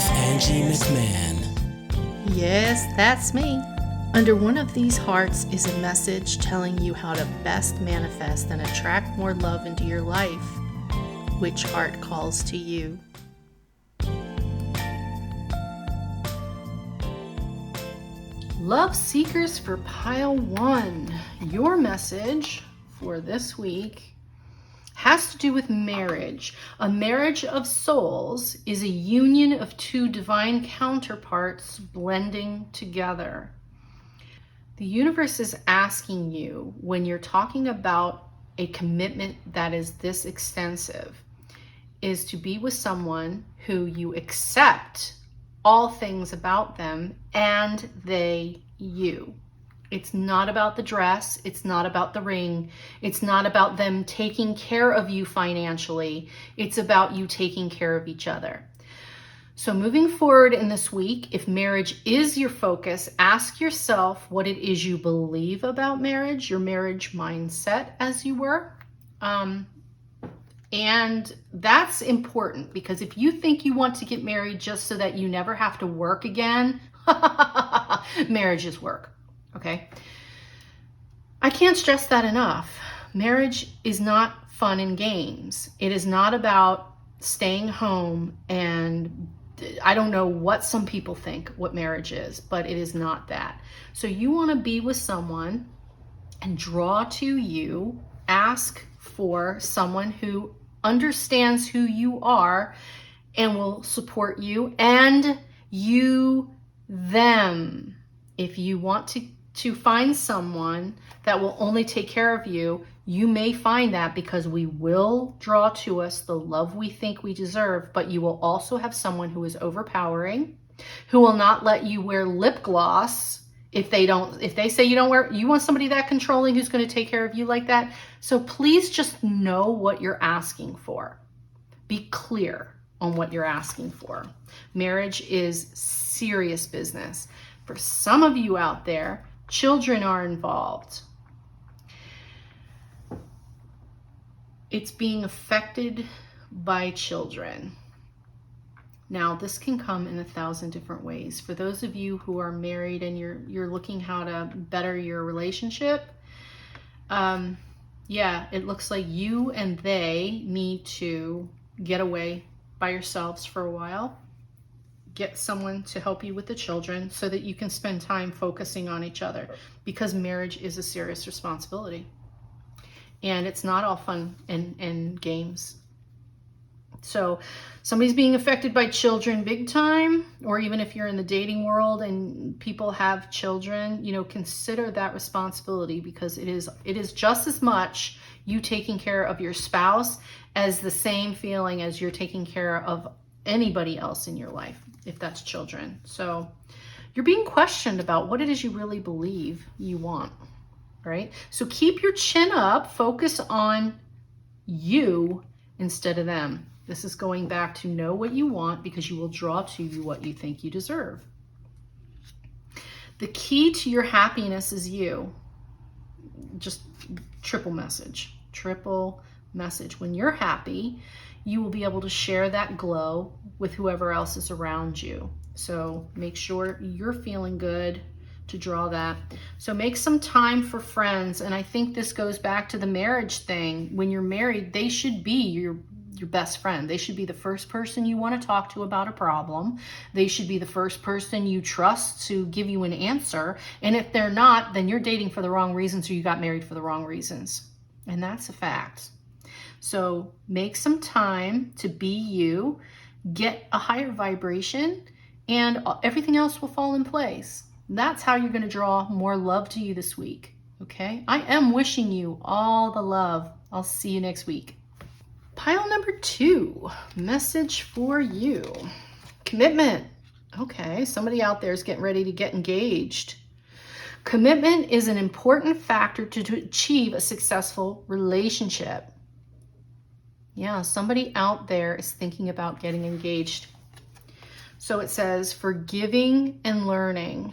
with Angie McMann. Yes, that's me. Under one of these hearts is a message telling you how to best manifest and attract more love into your life. Which heart calls to you? Love Seekers for Pile 1. Your message for this week has to do with marriage. A marriage of souls is a union of two divine counterparts blending together. The universe is asking you, when you're talking about a commitment that is this extensive, is to be with someone who you accept all things about them and they you. It's not about the dress. It's not about the ring. It's not about them taking care of you financially. It's about you taking care of each other. So moving forward in this week, if marriage is your focus, ask yourself what it is you believe about marriage, your marriage mindset, as you were. And that's important, because if you think you want to get married just so that you never have to work again, marriage is work, okay? I can't stress that enough. Marriage is not fun and games. It is not about staying home, and I don't know what some people think what marriage is, but it is not that. So you want to be with someone and draw to you, ask for someone who understands who you are and will support you, and you them. If you want to find someone that will only take care of you, you may find that, because we will draw to us the love we think we deserve, but you will also have someone who is overpowering, who will not let you wear lip gloss if they say you want somebody that controlling who's going to take care of you like that. So please just know what you're asking for. Be clear on what you're asking for. Marriage is serious business. For some of you out there, children are involved. It's being affected by children. Now, this can come in 1,000 different ways. For those of you who are married and you're looking how to better your relationship, it looks like you and they need to get away by yourselves for a while. Get someone to help you with the children so that you can spend time focusing on each other, because marriage is a serious responsibility. And it's not all fun and games. So somebody's being affected by children big time, or even if you're in the dating world and people have children, consider that responsibility, because it is just as much you taking care of your spouse as the same feeling as you're taking care of anybody else in your life, if that's children. So you're being questioned about what it is you really believe you want, right? So keep your chin up, focus on you instead of them. This is going back to know what you want, because you will draw to you what you think you deserve. The key to your happiness is you. Just triple message. When you're happy, you will be able to share that glow with whoever else is around you. So make sure you're feeling good to draw that. So make some time for friends. And I think this goes back to the marriage thing. When you're married, they should be your best friend. They should be the first person you want to talk to about a problem. They should be the first person you trust to give you an answer. And if they're not, then you're dating for the wrong reasons, or you got married for the wrong reasons. And that's a fact. So make some time to be you, get a higher vibration, and everything else will fall in place. That's how you're going to draw more love to you this week. Okay? I am wishing you all the love. I'll see you next week. Pile number 2, message for you. Commitment. Okay, somebody out there is getting ready to get engaged. Commitment is an important factor to achieve a successful relationship. Yeah, somebody out there is thinking about getting engaged. So it says, forgiving and learning.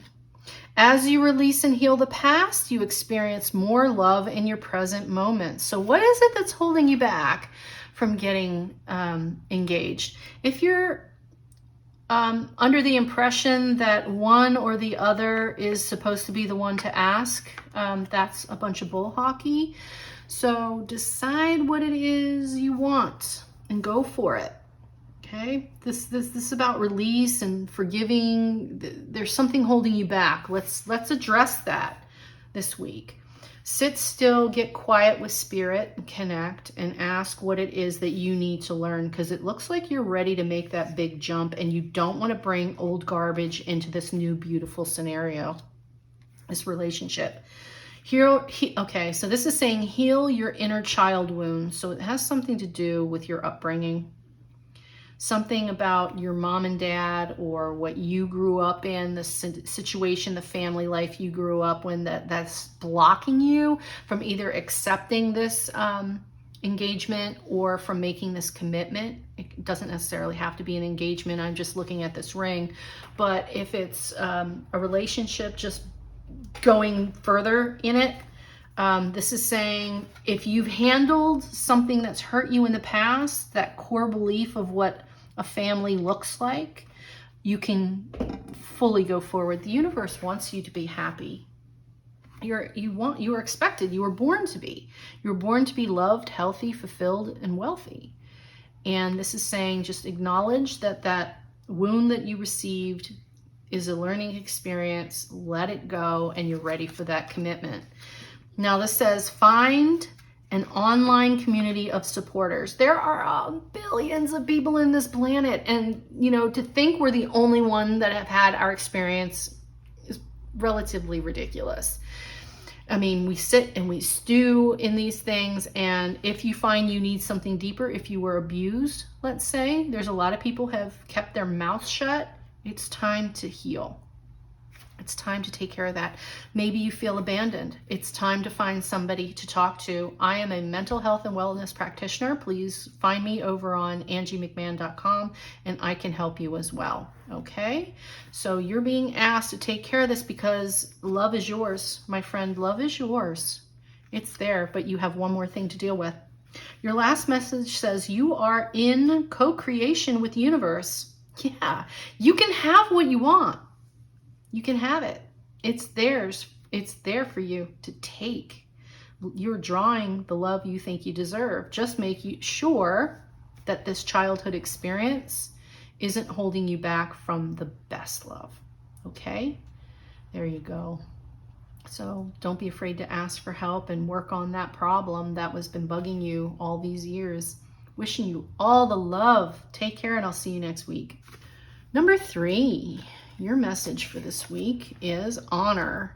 As you release and heal the past, you experience more love in your present moment. So what is it that's holding you back from getting engaged? If you're under the impression that one or the other is supposed to be the one to ask. That's a bunch of bull hockey. So decide what it is you want and go for it. Okay, this is about release and forgiving. There's something holding you back. Let's address that this week. Sit still, get quiet with spirit, connect, and ask what it is that you need to learn, because it looks like you're ready to make that big jump and you don't want to bring old garbage into this new beautiful scenario, this relationship. Okay, so this is saying heal your inner child wound. So it has something to do with your upbringing. Something about your mom and dad, or what you grew up in, the situation, the family life you grew up in, that's blocking you from either accepting this engagement or from making this commitment. It doesn't necessarily have to be an engagement. I'm just looking at this ring. But if it's a relationship, just going further in it, this is saying if you've handled something that's hurt you in the past, that core belief of what a family looks like, you can fully go forward. The universe wants you to be happy. You are expected. You were born to be. You were born to be loved, healthy, fulfilled, and wealthy. And this is saying just acknowledge that wound that you received is a learning experience. Let it go, and you're ready for that commitment. Now this says find an online community of supporters. There are billions of people in this planet, and to think we're the only one that have had our experience is relatively ridiculous. I mean, we sit and we stew in these things, and if you find you need something deeper, if you were abused, let's say, there's a lot of people have kept their mouth shut. It's time to heal. It's time to take care of that. Maybe you feel abandoned. It's time to find somebody to talk to. I am a mental health and wellness practitioner. Please find me over on angiemcmann.com, and I can help you as well. Okay? So you're being asked to take care of this because love is yours, my friend. Love is yours. It's there, but you have one more thing to deal with. Your last message says you are in co-creation with the universe. Yeah, you can have what you want. You can have it. It's theirs. It's there for you to take. You're drawing the love you think you deserve. Just make sure that this childhood experience isn't holding you back from the best love. Okay? There you go. So don't be afraid to ask for help and work on that problem that was been bugging you all these years. Wishing you all the love. Take care, and I'll see you next week. Number 3. Your message for this week is honor.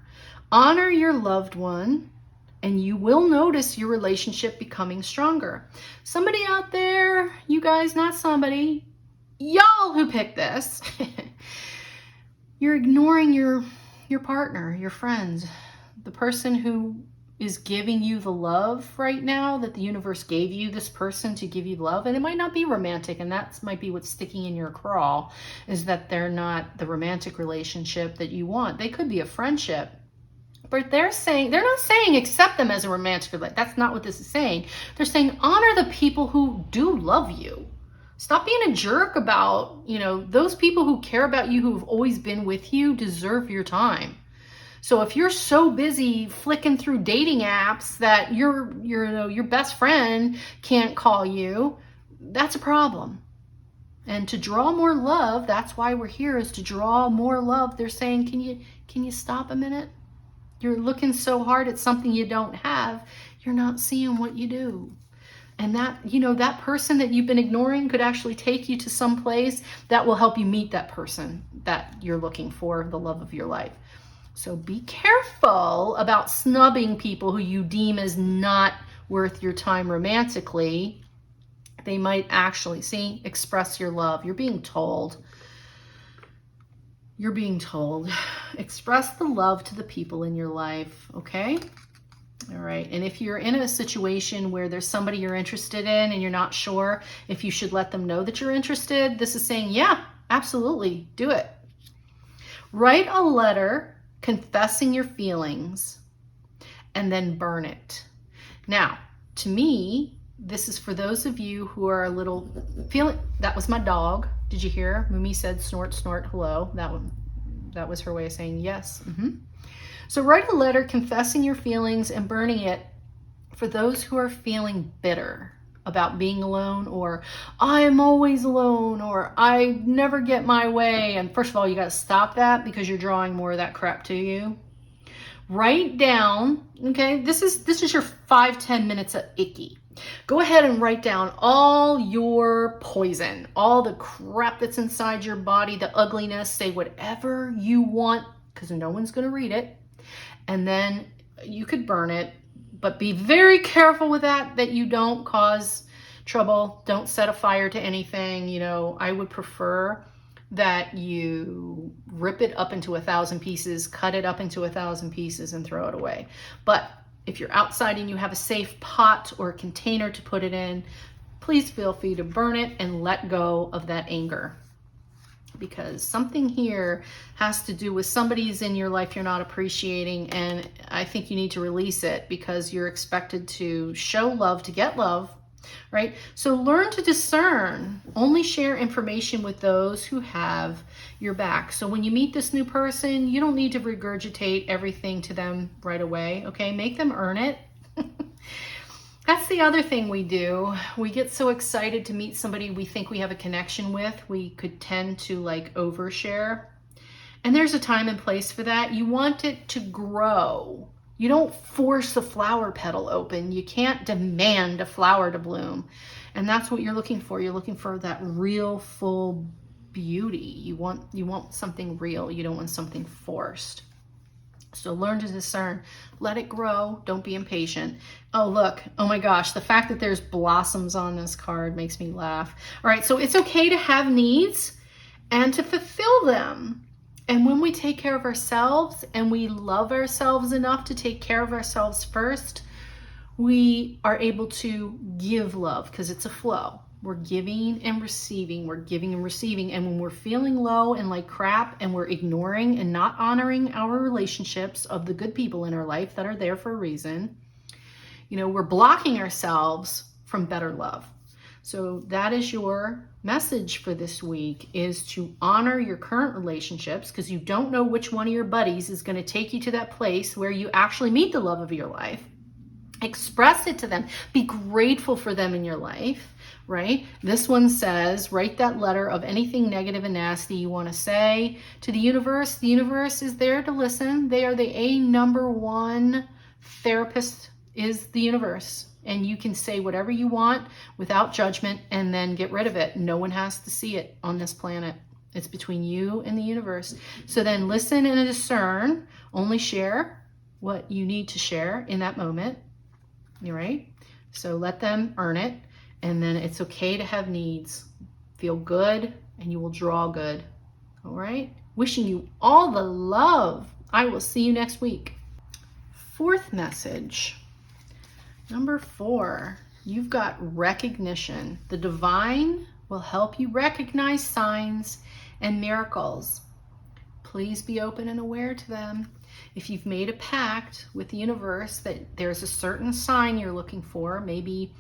Honor your loved one, and you will notice your relationship becoming stronger. Somebody out there, you guys, not somebody, y'all who picked this, you're ignoring your partner, your friend, the person who is giving you the love right now, that the universe gave you this person to give you love. And it might not be romantic, and that might be what's sticking in your craw, is that they're not the romantic relationship that you want. They could be a friendship, but they're not saying accept them as a romantic relationship. That's not what this is saying. They're saying honor the people who do love you. Stop being a jerk about, those people who care about you, who've always been with you, deserve your time. So if you're so busy flicking through dating apps that your best friend can't call you, that's a problem. And to draw more love, that's why we're here, is to draw more love. They're saying, can you stop a minute? You're looking so hard at something you don't have. You're not seeing what you do. And that person that you've been ignoring could actually take you to some place that will help you meet that person that you're looking for, the love of your life. So be careful about snubbing people who you deem as not worth your time romantically. They might actually, express your love. You're being told. Express the love to the people in your life, okay? All right. And if you're in a situation where there's somebody you're interested in and you're not sure if you should let them know that you're interested, this is saying, yeah, absolutely, do it. Write a letter confessing your feelings, and then burn it. Now, to me, this is for those of you who are a little feeling, that was my dog. Did you hear? Mumi said snort, snort, hello. That was her way of saying yes. So write a letter confessing your feelings and burning it for those who are feeling bitter about being alone, or I am always alone, or I never get my way. And first of all, you got to stop that because you're drawing more of that crap to you. Write down, okay, this is your 5-10 minutes of icky. Go ahead and write down all your poison, all the crap that's inside your body, the ugliness. Say whatever you want because no one's going to read it. And then you could burn it, but be very careful with that you don't cause trouble. Don't set a fire to anything. You know, I would prefer that you rip it up into 1,000 pieces, cut it up into 1,000 pieces and throw it away. But if you're outside and you have a safe pot or a container to put it in, please feel free to burn it and let go of that anger. Because something here has to do with somebody's in your life you're not appreciating, and I think you need to release it because you're expected to show love to get love, right? So learn to discern. Only share information with those who have your back. So when you meet this new person, you don't need to regurgitate everything to them right away, okay? Make them earn it. That's the other thing we do. We get so excited to meet somebody we think we have a connection with. We could tend to like overshare. And there's a time and place for that. You want it to grow. You don't force the flower petal open. You can't demand a flower to bloom. And that's what you're looking for. You're looking for that real, full beauty. You want something real. You don't want something forced. So learn to discern. Let it grow. Don't be impatient. Oh, look. Oh my gosh. The fact that there's blossoms on this card makes me laugh. All right. So it's okay to have needs and to fulfill them. And when we take care of ourselves and we love ourselves enough to take care of ourselves first, we are able to give love because it's a flow. We're giving and receiving. We're giving and receiving. And when we're feeling low and like crap and we're ignoring and not honoring our relationships of the good people in our life that are there for a reason, you know, we're blocking ourselves from better love. So that is your message for this week, is to honor your current relationships because you don't know which one of your buddies is going to take you to that place where you actually meet the love of your life. Express it to them. Be grateful for them in your life. Right? This one says, write that letter of anything negative and nasty you want to say to the universe. The universe is there to listen. They are the number one therapist is the universe. And you can say whatever you want without judgment and then get rid of it. No one has to see it on this planet. It's between you and the universe. So then listen and discern. Only share what you need to share in that moment. All right? So let them earn it. And then it's okay to have needs. Feel good and you will draw good. All right? Wishing you all the love. I will see you next week. Fourth message. Number 4. You've got recognition. The divine will help you recognize signs and miracles. Please be open and aware to them. If you've made a pact with the universe that there's a certain sign you're looking for, maybe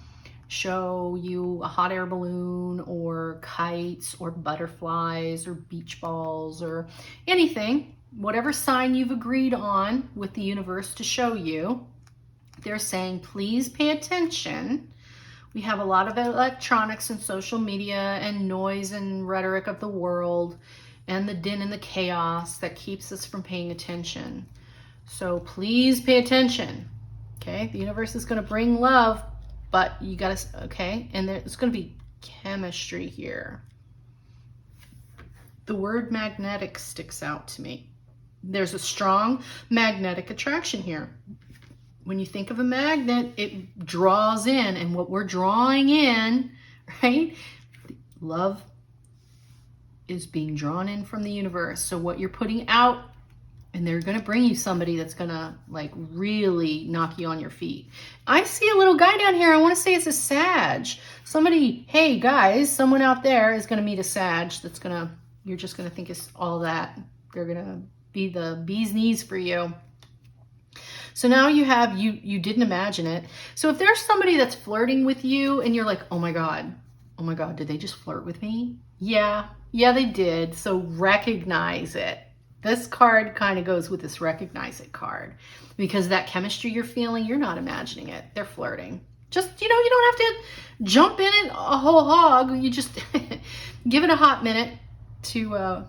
show you a hot air balloon or kites or butterflies or beach balls or anything, whatever sign you've agreed on with the universe to show you, they're saying, please pay attention. We have a lot of electronics and social media and noise and rhetoric of the world and the din and the chaos that keeps us from paying attention. So please pay attention. Okay, the universe is going to bring love, but you got to, okay, and there's going to be chemistry here. The word magnetic sticks out to me. There's a strong magnetic attraction here. When you think of a magnet, it draws in, and what we're drawing in, right? Love is being drawn in from the universe. So what you're putting out, and they're going to bring you somebody that's going to like really knock you on your feet. I see a little guy down here. I want to say it's a Sag. Somebody, hey guys, someone out there is going to meet a Sag that's going to, you're just going to think it's all that. They're going to be the bee's knees for you. So now you have, you didn't imagine it. So if there's somebody that's flirting with you and you're like, oh my God, did they just flirt with me? Yeah, they did. So recognize it. This card kind of goes with this recognize it card, because that chemistry you're feeling, you're not imagining it. They're flirting. Just, you don't have to jump in it a whole hog. You just give it a hot minute to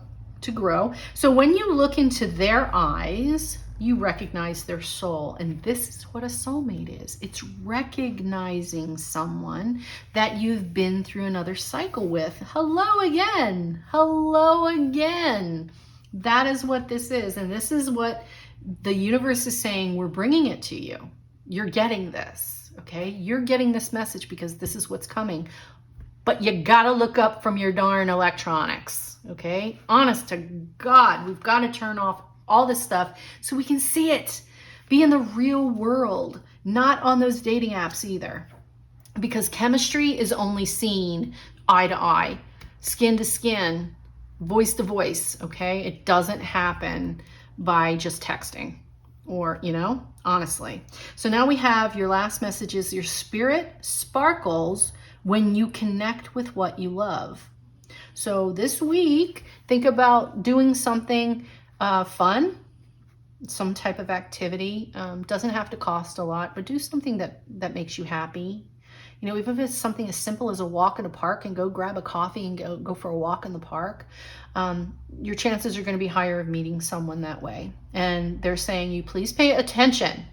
grow. So when you look into their eyes, you recognize their soul. And this is what a soulmate is. It's recognizing someone that you've been through another cycle with. Hello again. Hello again. That is what this is. And this is what the universe is saying. We're bringing it to you. You're getting this, okay? You're getting this message because this is what's coming. But you gotta look up from your darn electronics, okay? Honest to God, we've got to turn off all this stuff so we can see it. Be in the real world, not on those dating apps either. Because chemistry is only seen eye to eye, skin to skin, voice to voice, okay? It doesn't happen by just texting or, honestly. So now we have your last message is your spirit sparkles when you connect with what you love. So this week, think about doing something fun, some type of activity. Doesn't have to cost a lot, but do something that makes you happy. Even if it's something as simple as a walk in a park and go grab a coffee and go for a walk in the park, your chances are going to be higher of meeting someone that way. And they're saying you please pay attention.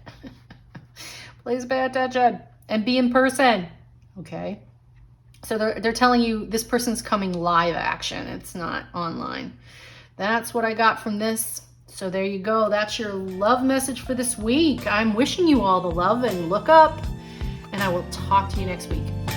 Please pay attention and be in person. Okay. So they're telling you this person's coming live action. It's not online. That's what I got from this. So there you go. That's your love message for this week. I'm wishing you all the love and look up. And I will talk to you next week.